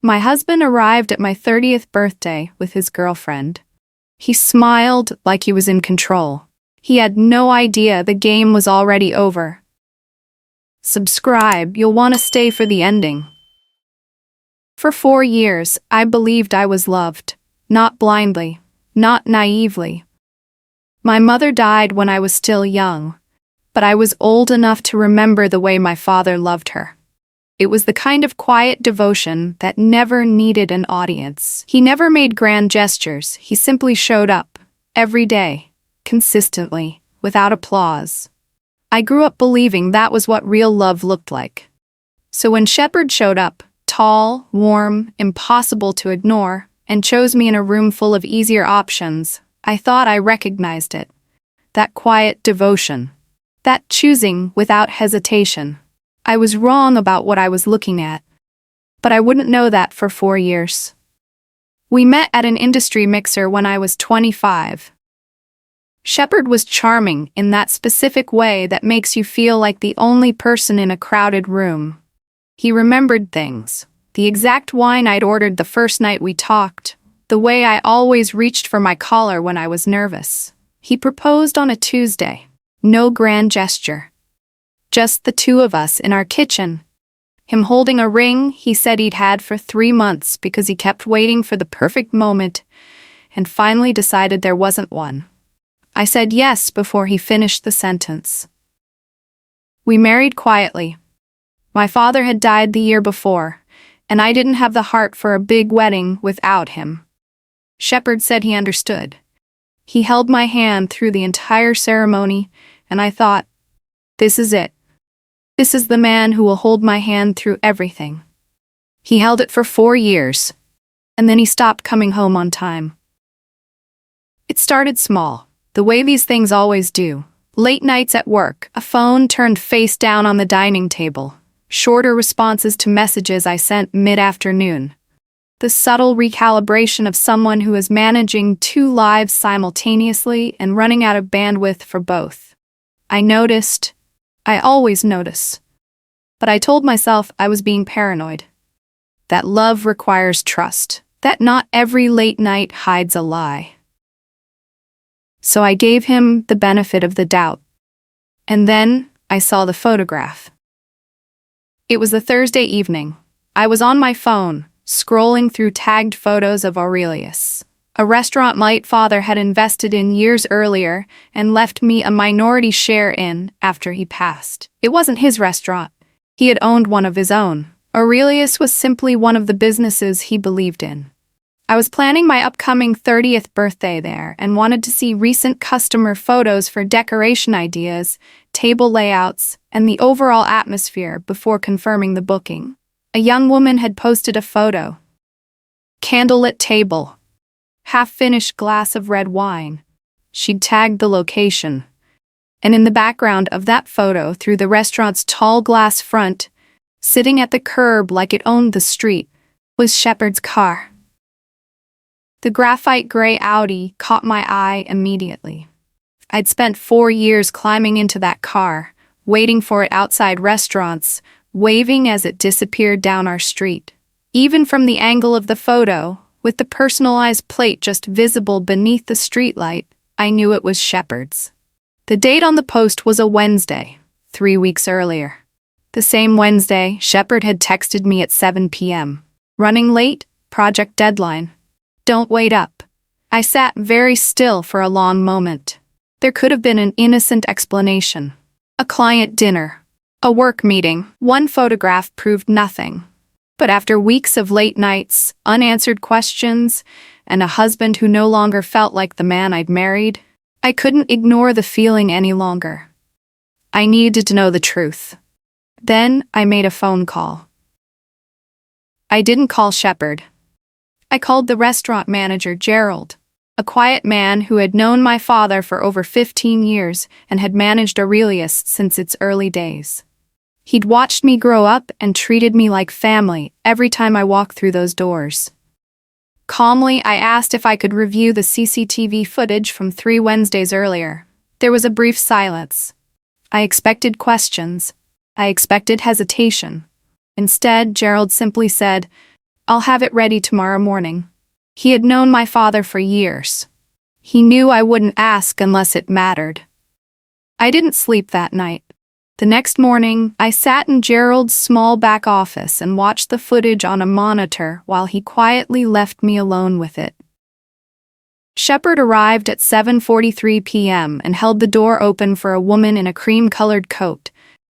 My husband arrived at my 30th birthday with his girlfriend. He smiled like he was in control. He had no idea the game was already over. Subscribe, you'll want to stay for the ending. For 4 years, I believed I was loved. Not blindly, not naively. My mother died when I was still young, but I was old enough to remember the way my father loved her. It was the kind of quiet devotion that never needed an audience. He never made grand gestures, he simply showed up, every day, consistently, without applause. I grew up believing that was what real love looked like. So when Shepard showed up, tall, warm, impossible to ignore, and chose me in a room full of easier options, I thought I recognized it. That quiet devotion. That choosing without hesitation. I was wrong about what I was looking at. But I wouldn't know that for 4 years. We met at an industry mixer when I was 25. Shepard was charming in that specific way that makes you feel like the only person in a crowded room. He remembered things. The exact wine I'd ordered the first night we talked. The way I always reached for my collar when I was nervous. He proposed on a Tuesday. No grand gesture. Just the two of us in our kitchen. Him holding a ring he said he'd had for 3 months because he kept waiting for the perfect moment and finally decided there wasn't one. I said yes before he finished the sentence. We married quietly. My father had died the year before, and I didn't have the heart for a big wedding without him. Shepard said he understood. He held my hand through the entire ceremony, and I thought, this is it. This is the man who will hold my hand through everything. He held it for 4 years, and then he stopped coming home on time. It started small, the way these things always do. Late nights at work, a phone turned face down on the dining table, shorter responses to messages I sent mid-afternoon. The subtle recalibration of someone who is managing 2 lives simultaneously and running out of bandwidth for both. I noticed. I always notice. But I told myself I was being paranoid. That love requires trust. That not every late night hides a lie. So I gave him the benefit of the doubt. And then I saw the photograph. It was a Thursday evening. I was on my phone, scrolling through tagged photos of Aurelius, a restaurant my father had invested in years earlier and left me a minority share in after he passed. It wasn't his restaurant. He had owned one of his own. Aurelius was simply one of the businesses he believed in. I was planning my upcoming 30th birthday there and wanted to see recent customer photos for decoration ideas, table layouts, and the overall atmosphere before confirming the booking. A young woman had posted a photo. Candlelit table. Half-finished glass of red wine. She'd tagged the location. And in the background of that photo, through the restaurant's tall glass front, sitting at the curb like it owned the street, was Shepard's car. The graphite gray Audi caught my eye immediately. I'd spent 4 years climbing into that car, waiting for it outside restaurants, waving as it disappeared down our street. Even from the angle of the photo, with the personalized plate just visible beneath the streetlight, I knew it was Shepard's. The date on the post was a Wednesday, 3 weeks earlier. The same Wednesday, Shepard had texted me at 7 p.m. Running late? Project deadline. Don't wait up. I sat very still for a long moment. There could have been an innocent explanation. A client dinner. A work meeting. One photograph proved nothing. But after weeks of late nights, unanswered questions, and a husband who no longer felt like the man I'd married, I couldn't ignore the feeling any longer. I needed to know the truth. Then I made a phone call. I didn't call Shepard. I called the restaurant manager, Gerald, a quiet man who had known my father for over 15 years and had managed Aurelius since its early days. He'd watched me grow up and treated me like family every time I walked through those doors. Calmly, I asked if I could review the CCTV footage from 3 Wednesdays earlier. There was a brief silence. I expected questions. I expected hesitation. Instead, Gerald simply said, I'll have it ready tomorrow morning. He had known my father for years. He knew I wouldn't ask unless it mattered. I didn't sleep that night. The next morning, I sat in Gerald's small back office and watched the footage on a monitor while he quietly left me alone with it. Shepard arrived at 7:43 p.m. and held the door open for a woman in a cream-colored coat,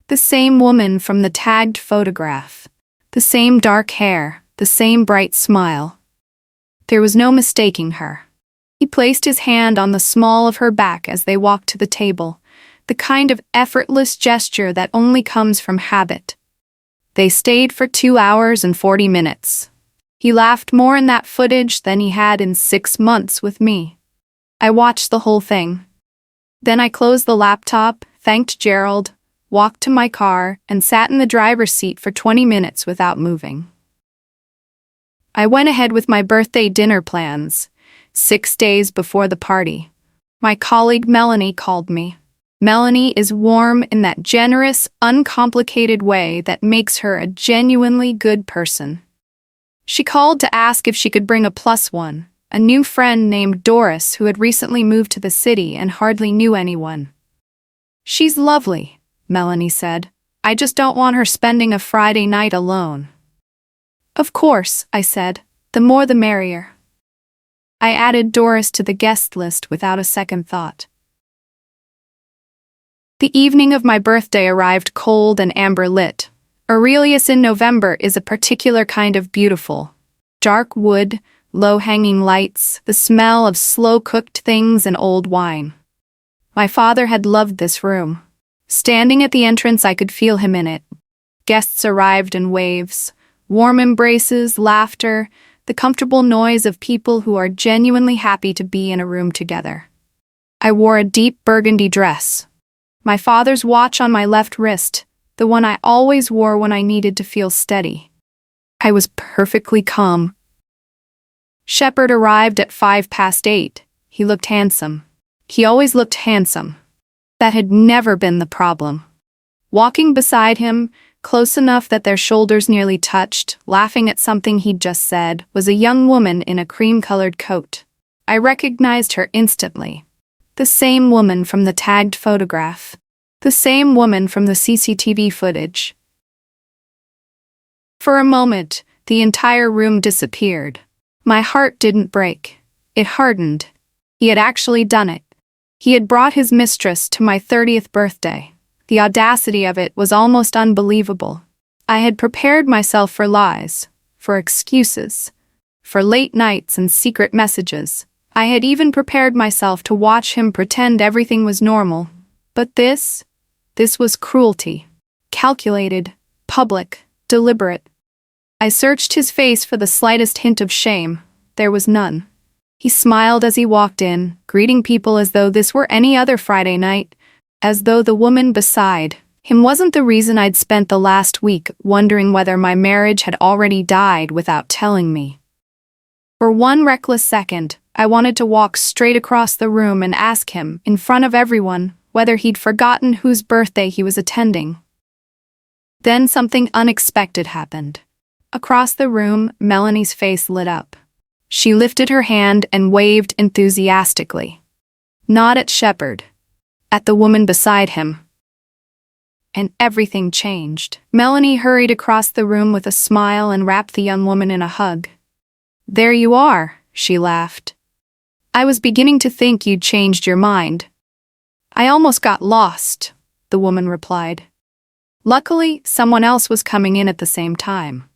the same woman from the tagged photograph, the same dark hair, the same bright smile. There was no mistaking her. He placed his hand on the small of her back as they walked to the table, the kind of effortless gesture that only comes from habit. They stayed for 2 hours and 40 minutes. He laughed more in that footage than he had in 6 months with me. I watched the whole thing. Then I closed the laptop, thanked Gerald, walked to my car, and sat in the driver's seat for 20 minutes without moving. I went ahead with my birthday dinner plans, 6 days before the party. My colleague Melanie called me. Melanie is warm in that generous, uncomplicated way that makes her a genuinely good person. She called to ask if she could bring a +1, a new friend named Doris who had recently moved to the city and hardly knew anyone. "She's lovely," Melanie said. "I just don't want her spending a Friday night alone." "Of course," I said. "The more the merrier." I added Doris to the guest list without a second thought. The evening of my birthday arrived cold and amber-lit. Aurelius in November is a particular kind of beautiful. Dark wood, low-hanging lights, the smell of slow-cooked things and old wine. My father had loved this room. Standing at the entrance, I could feel him in it. Guests arrived in waves, warm embraces, laughter, the comfortable noise of people who are genuinely happy to be in a room together. I wore a deep burgundy dress. My father's watch on my left wrist, the one I always wore when I needed to feel steady. I was perfectly calm. Shepard arrived at 8:05. He looked handsome. He always looked handsome. That had never been the problem. Walking beside him, close enough that their shoulders nearly touched, laughing at something he'd just said, was a young woman in a cream-colored coat. I recognized her instantly. The same woman from the tagged photograph. The same woman from the CCTV footage. For a moment, the entire room disappeared. My heart didn't break. It hardened. He had actually done it. He had brought his mistress to my 30th birthday. The audacity of it was almost unbelievable. I had prepared myself for lies, for excuses, for late nights and secret messages. I had even prepared myself to watch him pretend everything was normal. But this was cruelty. Calculated, public, deliberate. I searched his face for the slightest hint of shame. There was none. He smiled as he walked in, greeting people as though this were any other Friday night, as though the woman beside him wasn't the reason I'd spent the last week wondering whether my marriage had already died without telling me. For one reckless second, I wanted to walk straight across the room and ask him, in front of everyone, whether he'd forgotten whose birthday he was attending. Then something unexpected happened. Across the room, Melanie's face lit up. She lifted her hand and waved enthusiastically. Not at Shepard. At the woman beside him. And everything changed. Melanie hurried across the room with a smile and wrapped the young woman in a hug. "There you are," she laughed. "I was beginning to think you'd changed your mind." "I almost got lost," the woman replied. Luckily, someone else was coming in at the same time.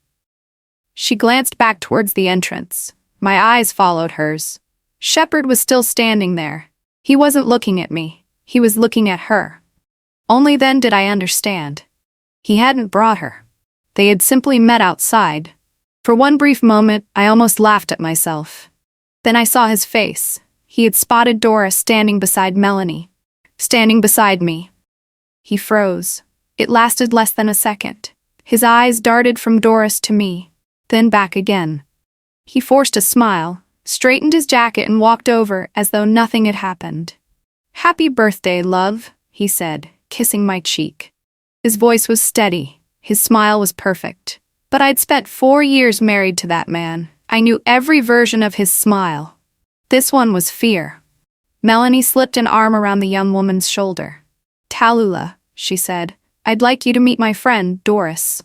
She glanced back towards the entrance. My eyes followed hers. Shepard was still standing there. He wasn't looking at me. He was looking at her. Only then did I understand. He hadn't brought her. They had simply met outside. For one brief moment, I almost laughed at myself. Then I saw his face. He had spotted Doris standing beside Melanie. Standing beside me. He froze. It lasted less than a second. His eyes darted from Doris to me, then back again. He forced a smile, straightened his jacket and walked over as though nothing had happened. "Happy birthday, love," he said, kissing my cheek. His voice was steady. His smile was perfect. But I'd spent 4 years married to that man. I knew every version of his smile. This one was fear. Melanie slipped an arm around the young woman's shoulder. "Tallulah," she said, "I'd like you to meet my friend, Doris."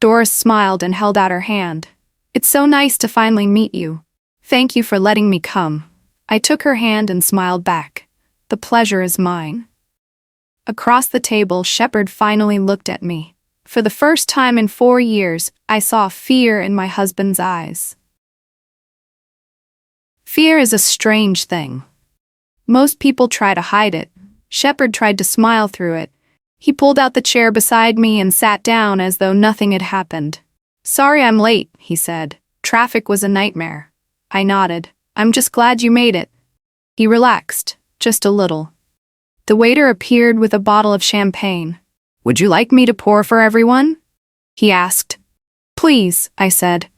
Doris smiled and held out her hand. "It's so nice to finally meet you. Thank you for letting me come." I took her hand and smiled back. "The pleasure is mine." Across the table, Shepard finally looked at me. For the first time in 4 years, I saw fear in my husband's eyes. Fear is a strange thing. Most people try to hide it. Shepard tried to smile through it. He pulled out the chair beside me and sat down as though nothing had happened. "Sorry I'm late," he said. "Traffic was a nightmare." I nodded. "I'm just glad you made it." He relaxed, just a little. The waiter appeared with a bottle of champagne. "Would you like me to pour for everyone?" he asked. "Please," I said.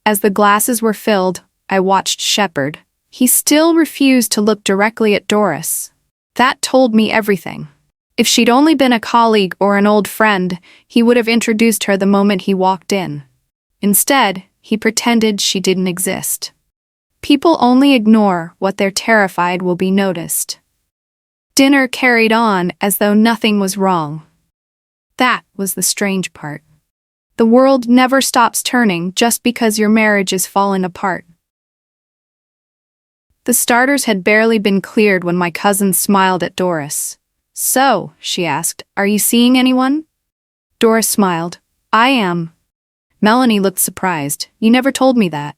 As the glasses were filled, I watched Shepard. He still refused to look directly at Doris. That told me everything. If she'd only been a colleague or an old friend, he would have introduced her the moment he walked in. Instead, he pretended she didn't exist. People only ignore what they're terrified will be noticed. Dinner carried on as though nothing was wrong. That was the strange part. The world never stops turning just because your marriage is falling apart. The starters had barely been cleared when my cousin smiled at Doris. "So," she asked, "are you seeing anyone?" Doris smiled. "I am." Melanie looked surprised. "You never told me that."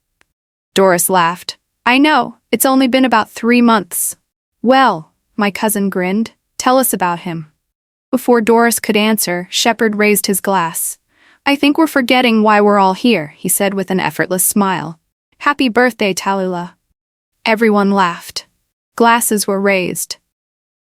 Doris laughed. "I know, it's only been about 3 months. "Well," my cousin grinned, "tell us about him." Before Doris could answer, Shepard raised his glass. "I think we're forgetting why we're all here," he said with an effortless smile. "Happy birthday, Tallulah." Everyone laughed. Glasses were raised.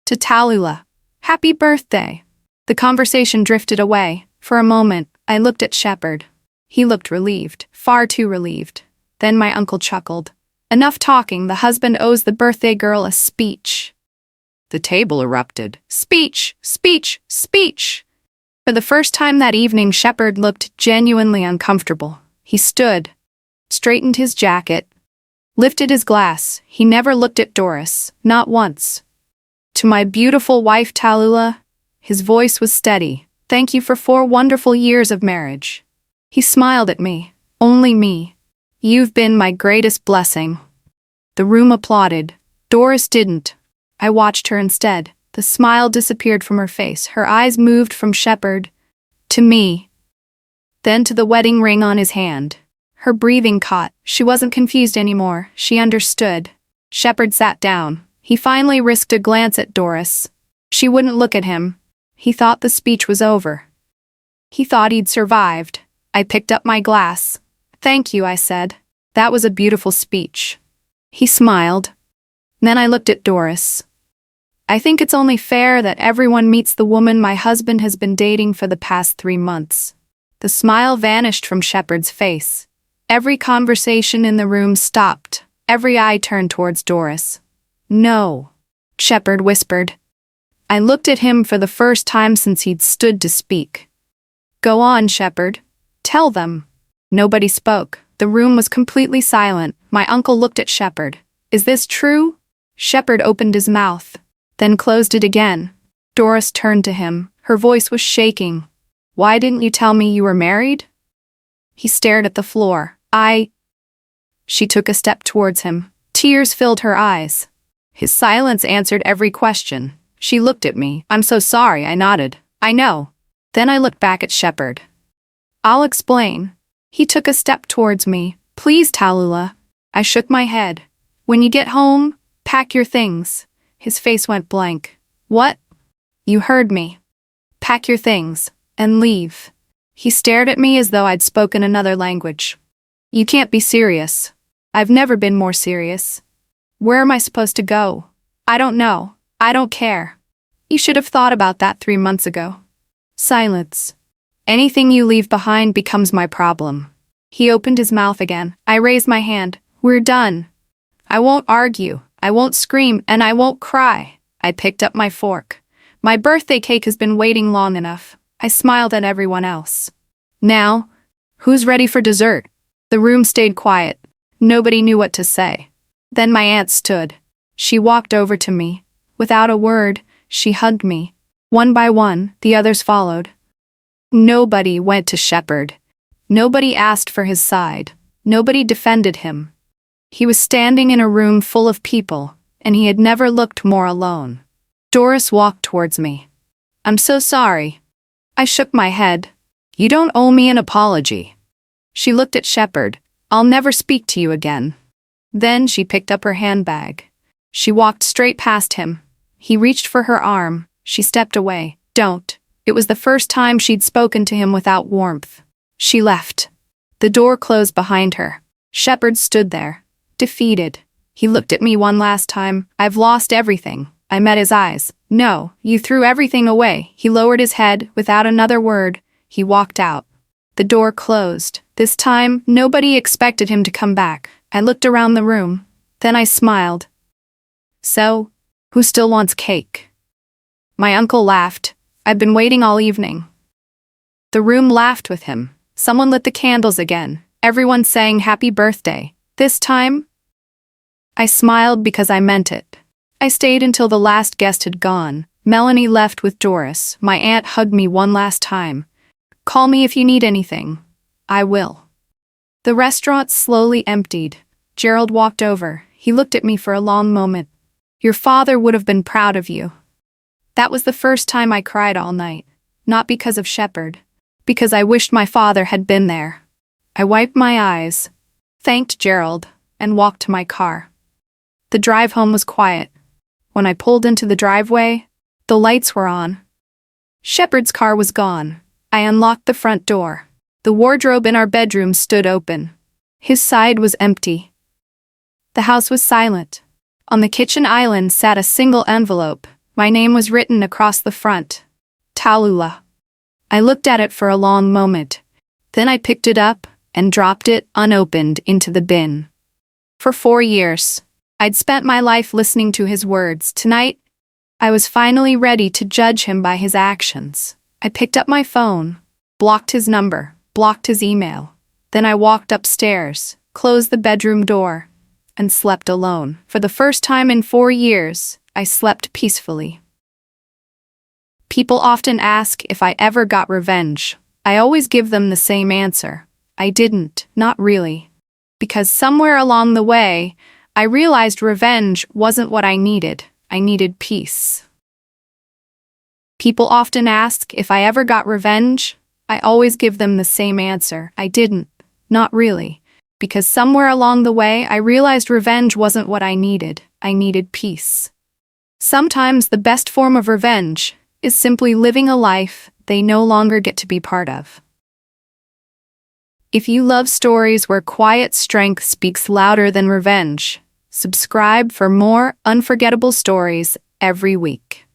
"To Tallulah. Happy birthday." The conversation drifted away. For a moment, I looked at Shepard. He looked relieved, far too relieved. Then my uncle chuckled. "Enough talking, the husband owes the birthday girl a speech." The table erupted. "Speech! Speech! Speech!" For the first time that evening, Shepard looked genuinely uncomfortable. He stood, straightened his jacket, lifted his glass. He never looked at Doris, not once. "To my beautiful wife Tallulah," his voice was steady, "thank you for 4 wonderful years of marriage." He smiled at me. "Only me. You've been my greatest blessing." The room applauded. Doris didn't. I watched her instead. The smile disappeared from her face. Her eyes moved from Shepard to me, then to the wedding ring on his hand. Her breathing caught. She wasn't confused anymore. She understood. Shepard sat down. He finally risked a glance at Doris. She wouldn't look at him. He thought the speech was over. He thought he'd survived. I picked up my glass. "Thank you," I said. "That was a beautiful speech." He smiled. Then I looked at Doris. "I think it's only fair that everyone meets the woman my husband has been dating for the past 3 months." The smile vanished from Shepard's face. Every conversation in the room stopped. Every eye turned towards Doris. "No," Shepard whispered. I looked at him for the first time since he'd stood to speak. "Go on, Shepard. Tell them." Nobody spoke. The room was completely silent. My uncle looked at Shepard. "Is this true?" Shepard opened his mouth, then closed it again. Doris turned to him. Her voice was shaking. "Why didn't you tell me you were married?" He stared at the floor. She took a step towards him. Tears filled her eyes. His silence answered every question. She looked at me. "I'm so sorry," I nodded. "I know." Then I looked back at Shepard. "I'll explain." He took a step towards me. "Please, Tallulah." I shook my head. "When you get home, pack your things." His face went blank. "What?" "You heard me. Pack your things and leave." He stared at me as though I'd spoken another language. "You can't be serious." "I've never been more serious." "Where am I supposed to go?" "I don't know. I don't care." "You should have thought about that 3 months ago." Silence. "Anything you leave behind becomes my problem." He opened his mouth again. I raised my hand. "We're done. I won't argue. I won't scream, and I won't cry." I picked up my fork. "My birthday cake has been waiting long enough." I smiled at everyone else. "Now, Who's ready for dessert? The room stayed quiet. Nobody knew what to say. Then my aunt stood. She walked over to me. Without a word, she hugged me. One by one, the others followed. Nobody went to Shepherd. Nobody asked for his side. Nobody defended him. He was standing in a room full of people, and he had never looked more alone. Doris walked towards me. "I'm so sorry." I shook my head. "You don't owe me an apology." She looked at Shepherd. "I'll never speak to you again." Then she picked up her handbag. She walked straight past him. He reached for her arm. She stepped away. "Don't." It was the first time she'd spoken to him without warmth. She left. The door closed behind her. Shepherd stood there, defeated. He looked at me one last time. "I've lost everything." I met his eyes. "No, you threw everything away." He lowered his head. Without another word, he walked out. The door closed. This time, nobody expected him to come back. I looked around the room. Then I smiled. "So, who still wants cake?" My uncle laughed. "I've been waiting all evening." The room laughed with him. Someone lit the candles again. Everyone sang happy birthday. This time, I smiled because I meant it. I stayed until the last guest had gone. Melanie left with Doris. My aunt hugged me one last time. "Call me if you need anything." "I will." The restaurant slowly emptied. Gerald walked over. He looked at me for a long moment. "Your father would have been proud of you." That was the first time I cried all night. Not because of Shepherd. Because I wished my father had been there. I wiped my eyes, thanked Gerald, and walked to my car. The drive home was quiet. When I pulled into the driveway, the lights were on. Shepherd's car was gone. I unlocked the front door. The wardrobe in our bedroom stood open. His side was empty. The house was silent. On the kitchen island sat a single envelope. My name was written across the front. Tallulah. I looked at it for a long moment. Then I picked it up and dropped it unopened into the bin. For 4 years, I'd spent my life listening to his words. Tonight, I was finally ready to judge him by his actions. I picked up my phone, blocked his number, blocked his email. Then I walked upstairs, closed the bedroom door, and slept alone. For the first time in 4 years, I slept peacefully. People often ask if I ever got revenge. I always give them the same answer. I didn't, not really. Because somewhere along the way, I realized revenge wasn't what I needed. I needed peace. People often ask if I ever got revenge. I always give them the same answer. I didn't, not really. Because somewhere along the way, I realized revenge wasn't what I needed. I needed peace. Sometimes the best form of revenge is simply living a life they no longer get to be part of. If you love stories where quiet strength speaks louder than revenge, subscribe for more unforgettable stories every week.